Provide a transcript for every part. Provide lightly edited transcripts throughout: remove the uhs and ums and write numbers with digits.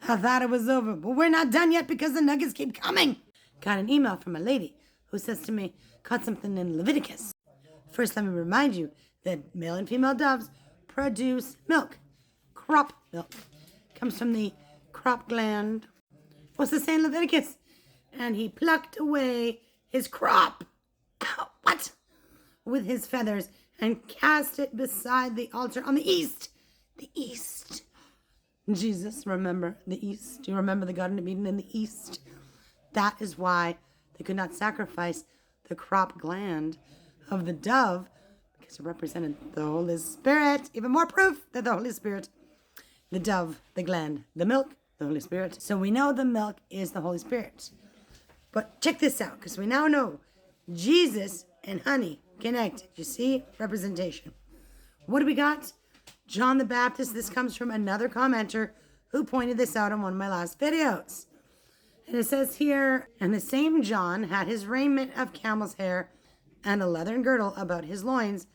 I thought it was over, but we're not done yet because the nuggets keep coming. Got an email from a lady who says to me, caught something in Leviticus. First, let me remind you that male and female doves produce milk. Crop milk. Comes from the crop gland. What's it say in Leviticus? And he plucked away his crop. What? With his feathers and cast it beside the altar on the east. The east. Jesus, remember the east. Do you remember the Garden of Eden in the east? That is why they could not sacrifice the crop gland of the dove, because it represented the Holy Spirit. Even more proof that the Holy Spirit, the dove, the gland, the milk, the Holy Spirit. So we know the milk is the Holy Spirit. But check this out, because we now know Jesus and honey connected. You see? Representation. What do we got? John the Baptist. This comes from another commenter who pointed this out on one of my last videos. And it says here, and the same John had his raiment of camel's hair and a leathern girdle about his loins,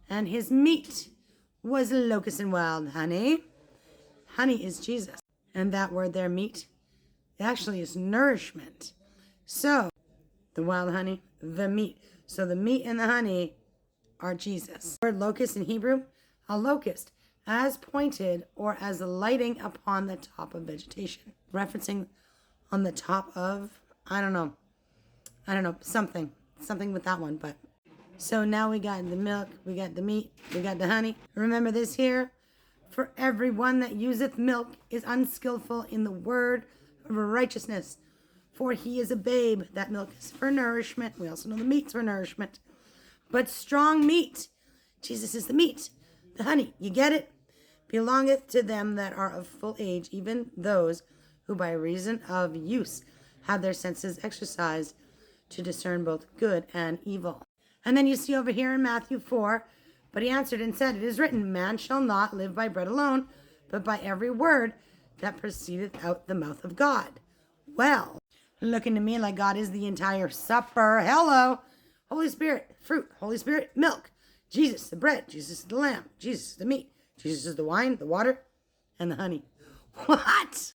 and his meat was locust and wild honey. Honey is Jesus. And that word there, meat, actually is nourishment. So, the wild honey, the meat. So the meat and the honey are Jesus. The word locust in Hebrew, a locust, as pointed or as lighting upon the top of vegetation. Referencing on the top of, I don't know, something with that one. But so now we got the milk, we got the meat, we got the honey. Remember this here, for everyone that useth milk is unskillful in the word of righteousness, for he is a babe. That milk is for nourishment. We also know the meat's for nourishment. But strong meat, Jesus is the meat, the honey, you get it? Belongeth to them that are of full age, even those who by reason of use have their senses exercised to discern both good and evil. And then you see over here in Matthew 4, but he answered and said, it is written, man shall not live by bread alone, but by every word that proceedeth out the mouth of God. Well, looking to me like God is the entire supper. Hello. Holy Spirit, fruit. Holy Spirit, milk. Jesus, the bread. Jesus, the lamb. Jesus, the meat. Jesus is the wine, the water, and the honey. What?